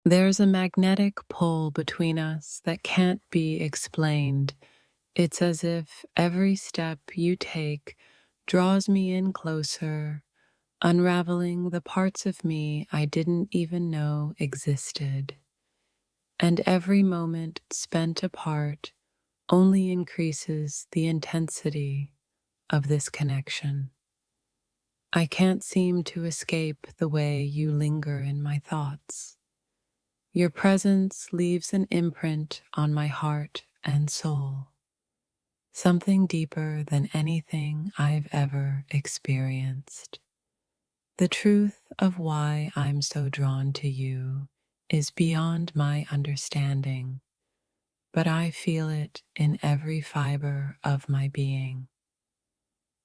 There's a magnetic pull between us that can't be explained. It's as if every step you take draws me in closer, unraveling the parts of me I didn't even know existed. And every moment spent apart only increases the intensity of this connection. I can't seem to escape the way you linger in my thoughts. Your presence leaves an imprint on my heart and soul, something deeper than anything I've ever experienced. The truth of why I'm so drawn to you is beyond my understanding, but I feel it in every fiber of my being.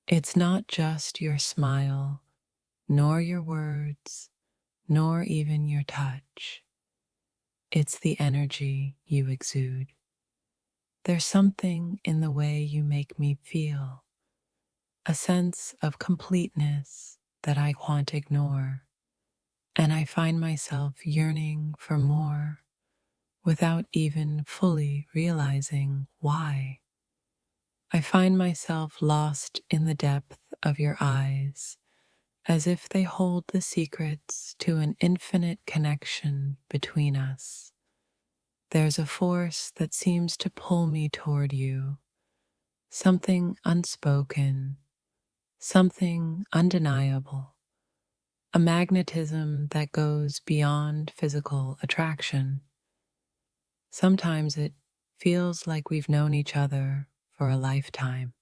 It's not just your smile, nor your words, nor even your touch. It's the energy you exude. There's something in the way you make me feel, a sense of completeness that I can't ignore, and I find myself yearning for more without even fully realizing why. I find myself lost in the depth of your eyes, as if they hold the secrets to an infinite connection between us. There's a force that seems to pull me toward you, something unspoken, something undeniable, a magnetism that goes beyond physical attraction. Sometimes it feels like we've known each other for a lifetime,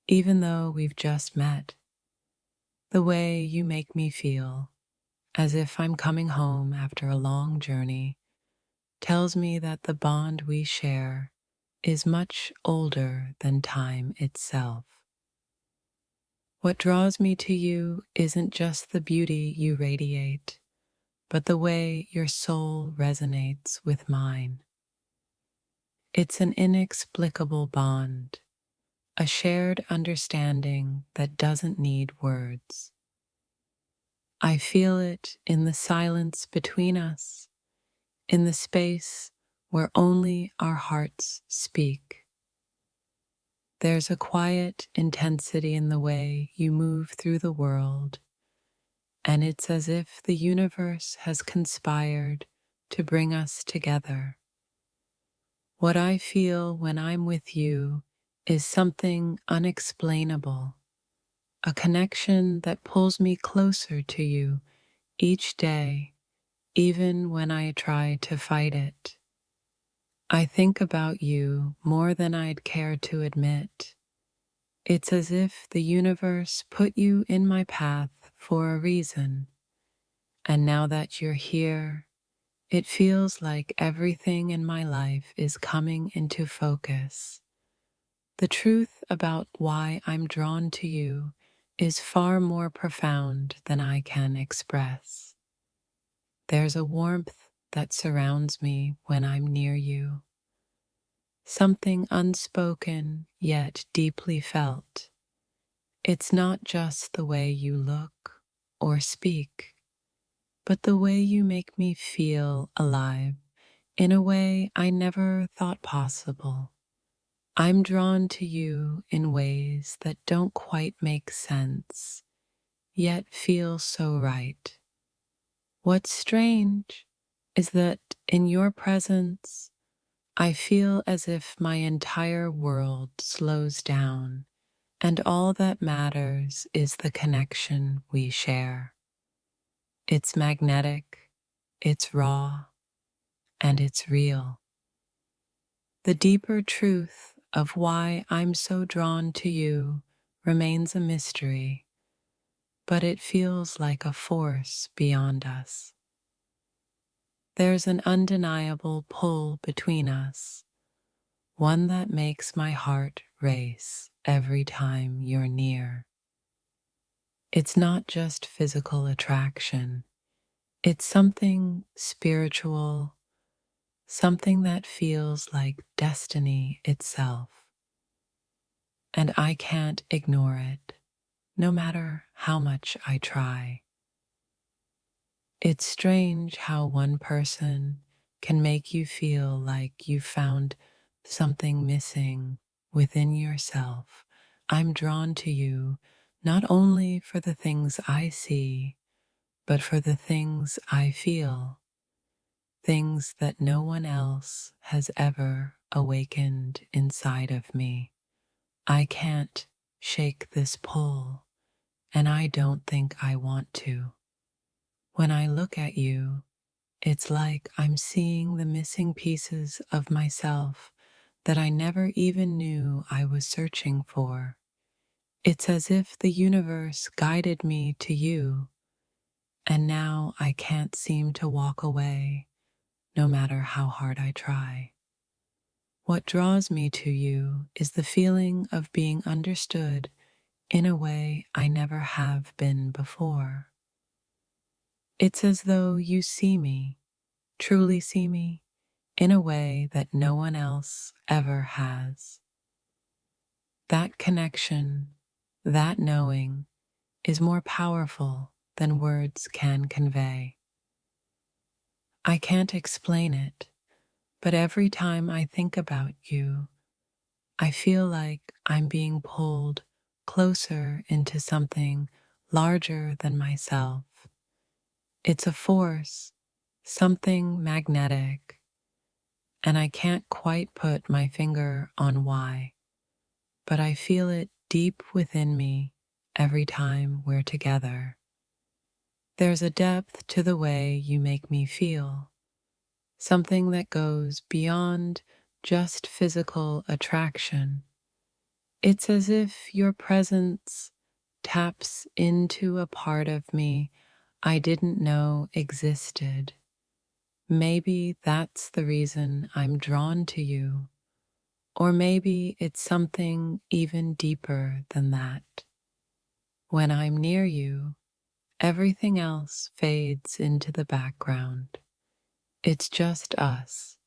even though we've just met. The way you make me feel, as if I'm coming home after a long journey, tells me that the bond we share is much older than time itself. What draws me to you isn't just the beauty you radiate, but the way your soul resonates with mine. It's an inexplicable bond, a shared understanding that doesn't need words. I feel it in the silence between us, in the space where only our hearts speak. There's a quiet intensity in the way you move through the world, and it's as if the universe has conspired to bring us together. What I feel when I'm with you is something unexplainable, a connection that pulls me closer to you each day, even when I try to fight it. I think about you more than I'd care to admit. It's as if the universe put you in my path for a reason, and now that you're here, it feels like everything in my life is coming into focus. The truth about why I'm drawn to you is far more profound than I can express. There's a warmth that surrounds me when I'm near you, something unspoken yet deeply felt. It's not just the way you look or speak, but the way you make me feel alive in a way I never thought possible. I'm drawn to you in ways that don't quite make sense, yet feel so right. What's strange is that in your presence, I feel as if my entire world slows down, and all that matters is the connection we share. It's magnetic, it's raw, and it's real. The deeper truth of why I'm so drawn to you remains a mystery, but it feels like a force beyond us. There's an undeniable pull between us, one that makes my heart race every time you're near. It's not just physical attraction, it's something spiritual, something that feels like destiny itself. And I can't ignore it, no matter how much I try. It's strange how one person can make you feel like you found something missing within yourself. I'm drawn to you not only for the things I see, but for the things I feel, things that no one else has ever awakened inside of me. I can't shake this pull, and I don't think I want to. When I look at you, it's like I'm seeing the missing pieces of myself that I never even knew I was searching for. It's as if the universe guided me to you, and now I can't seem to walk away, no matter how hard I try. What draws me to you is the feeling of being understood in a way I never have been before. It's as though you see me, truly see me, in a way that no one else ever has. That connection, that knowing, is more powerful than words can convey. I can't explain it, but every time I think about you, I feel like I'm being pulled closer into something larger than myself. It's a force, something magnetic, and I can't quite put my finger on why, but I feel it deep within me every time we're together. There's a depth to the way you make me feel, something that goes beyond just physical attraction. It's as if your presence taps into a part of me I didn't know existed. Maybe that's the reason I'm drawn to you, or maybe it's something even deeper than that. When I'm near you, everything else fades into the background. It's just us,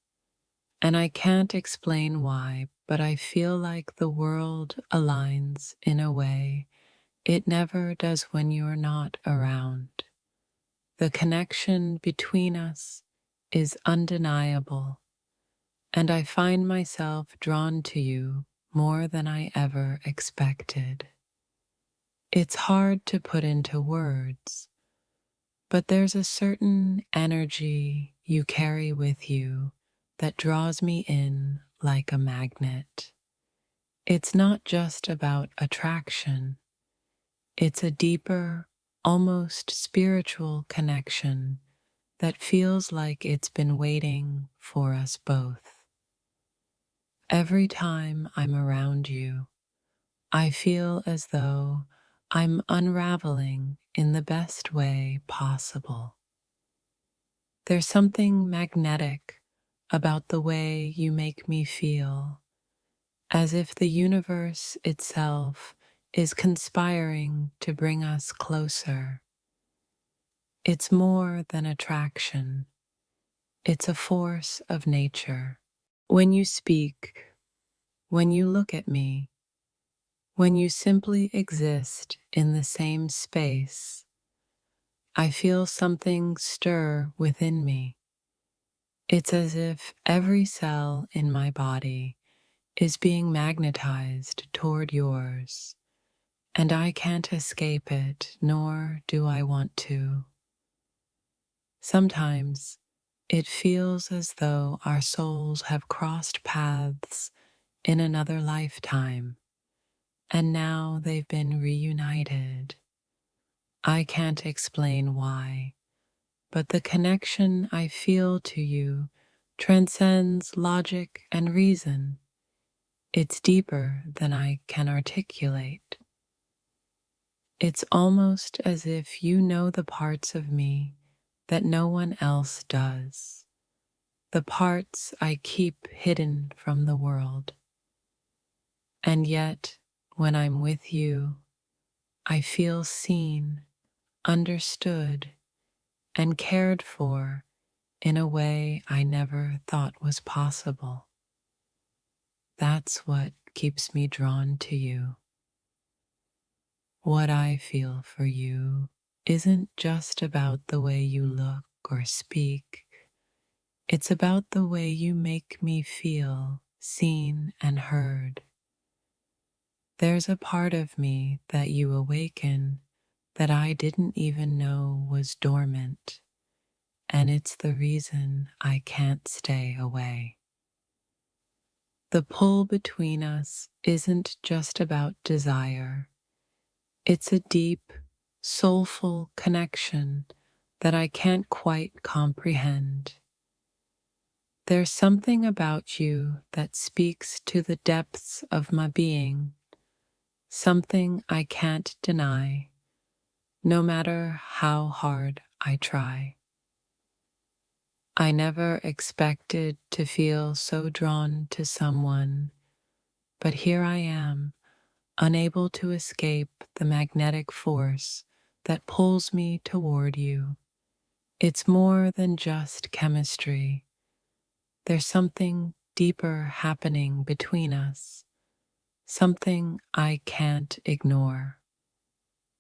and I can't explain why, but I feel like the world aligns in a way it never does when you're not around. The connection between us is undeniable, and I find myself drawn to you more than I ever expected. It's hard to put into words, but there's a certain energy you carry with you that draws me in like a magnet. It's not just about attraction, it's a deeper, almost spiritual connection that feels like it's been waiting for us both. Every time I'm around you, I feel as though I'm unraveling in the best way possible. There's something magnetic about the way you make me feel, as if the universe itself is conspiring to bring us closer. It's more than attraction, it's a force of nature. When you speak, when you look at me, when you simply exist in the same space, I feel something stir within me. It's as if every cell in my body is being magnetized toward yours, and I can't escape it, nor do I want to. Sometimes it feels as though our souls have crossed paths in another lifetime, and now they've been reunited. I can't explain why, but the connection I feel to you transcends logic and reason. It's deeper than I can articulate. It's almost as if you know the parts of me that no one else does, the parts I keep hidden from the world. And yet, when I'm with you, I feel seen, understood, and cared for in a way I never thought was possible. That's what keeps me drawn to you. What I feel for you isn't just about the way you look or speak, it's about the way you make me feel seen and heard. There's a part of me that you awaken that I didn't even know was dormant, and it's the reason I can't stay away. The pull between us isn't just about desire, it's a deep, soulful connection that I can't quite comprehend. There's something about you that speaks to the depths of my being, something I can't deny, no matter how hard I try. I never expected to feel so drawn to someone, but here I am, unable to escape the magnetic force that pulls me toward you. It's more than just chemistry. There's something deeper happening between us, something I can't ignore.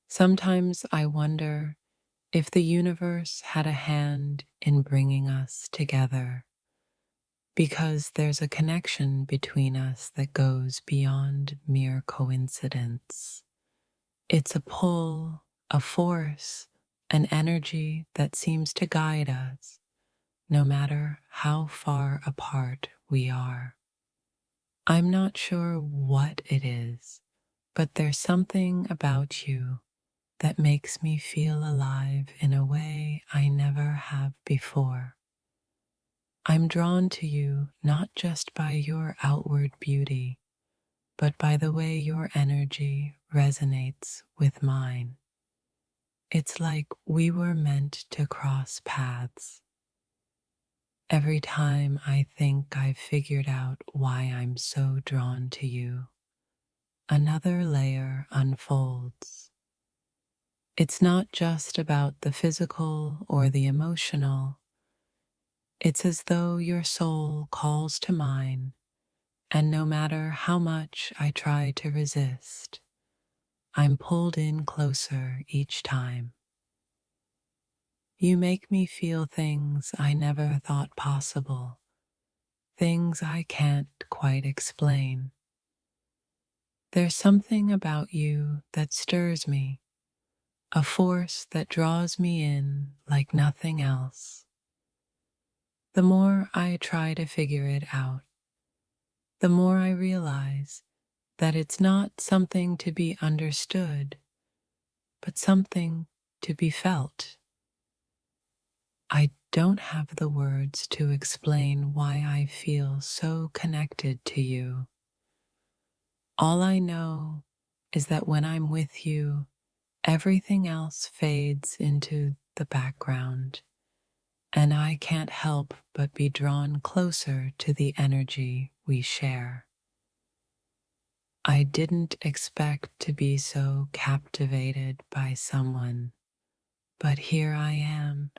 Sometimes I wonder if the universe had a hand in bringing us together, because there's a connection between us that goes beyond mere coincidence. It's a pull, a force, an energy that seems to guide us, no matter how far apart we are. I'm not sure what it is, but there's something about you that makes me feel alive in a way I never have before. I'm drawn to you not just by your outward beauty, but by the way your energy resonates with mine. It's like we were meant to cross paths. Every time I think I've figured out why I'm so drawn to you, another layer unfolds. It's not just about the physical or the emotional. It's as though your soul calls to mine, and no matter how much I try to resist, I'm pulled in closer each time. You make me feel things I never thought possible, things I can't quite explain. There's something about you that stirs me, a force that draws me in like nothing else. The more I try to figure it out, the more I realize that it's not something to be understood, but something to be felt. I don't have the words to explain why I feel so connected to you. All I know is that when I'm with you, everything else fades into the background, and I can't help but be drawn closer to the energy we share. I didn't expect to be so captivated by someone, but here I am,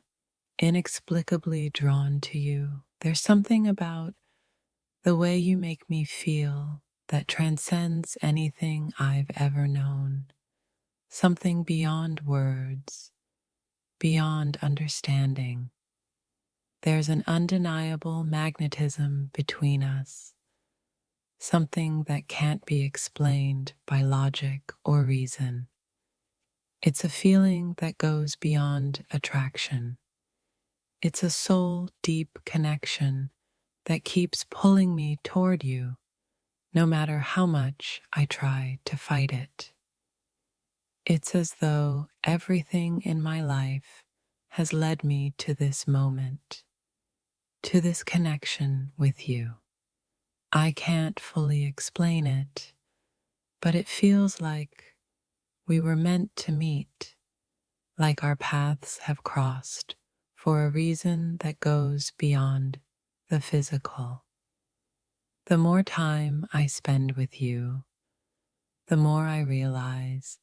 inexplicably drawn to you. There's something about the way you make me feel that transcends anything I've ever known, something beyond words, beyond understanding. There's an undeniable magnetism between us, something that can't be explained by logic or reason. It's a feeling that goes beyond attraction. It's a soul deep connection that keeps pulling me toward you, no matter how much I try to fight it. It's as though everything in my life has led me to this moment, to this connection with you. I can't fully explain it, but it feels like we were meant to meet, like our paths have crossed for a reason that goes beyond the physical. The more time I spend with you, the more I realize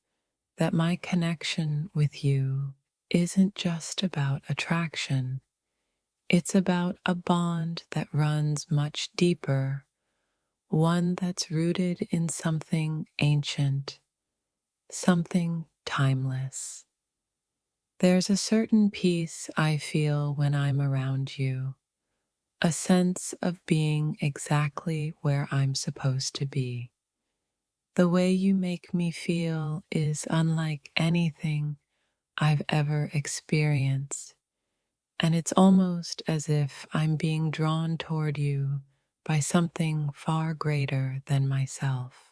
that my connection with you isn't just about attraction. It's about a bond that runs much deeper, one that's rooted in something ancient, something timeless. There's a certain peace I feel when I'm around you, a sense of being exactly where I'm supposed to be. The way you make me feel is unlike anything I've ever experienced, and it's almost as if I'm being drawn toward you by something far greater than myself.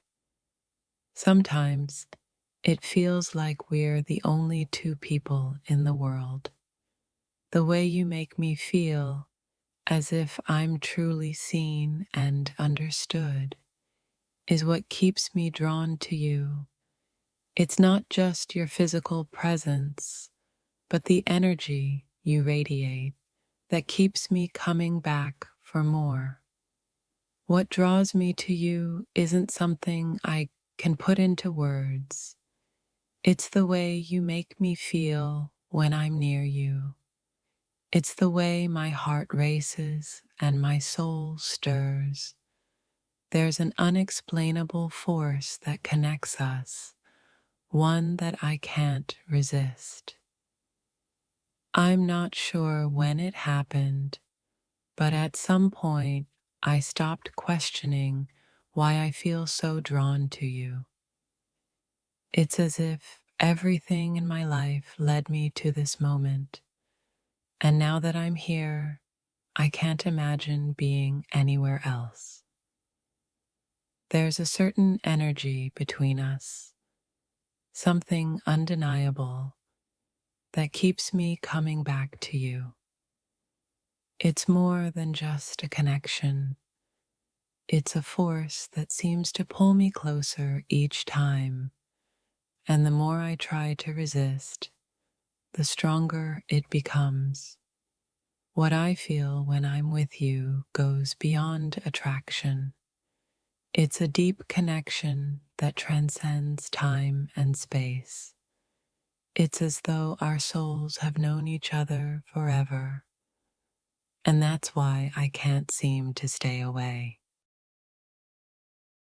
Sometimes it feels like we're the only two people in the world. The way you make me feel, as if I'm truly seen and understood, is what keeps me drawn to you. It's not just your physical presence, but the energy you radiate that keeps me coming back for more. What draws me to you isn't something I can put into words. It's the way you make me feel when I'm near you. It's the way my heart races and my soul stirs. There's an unexplainable force that connects us, one that I can't resist. I'm not sure when it happened, but at some point I stopped questioning why I feel so drawn to you. It's as if everything in my life led me to this moment, and now that I'm here, I can't imagine being anywhere else. There's a certain energy between us, something undeniable that keeps me coming back to you. It's more than just a connection. It's a force that seems to pull me closer each time, and the more I try to resist, the stronger it becomes. What I feel when I'm with you goes beyond attraction. It's a deep connection that transcends time and space. It's as though our souls have known each other forever, and that's why I can't seem to stay away.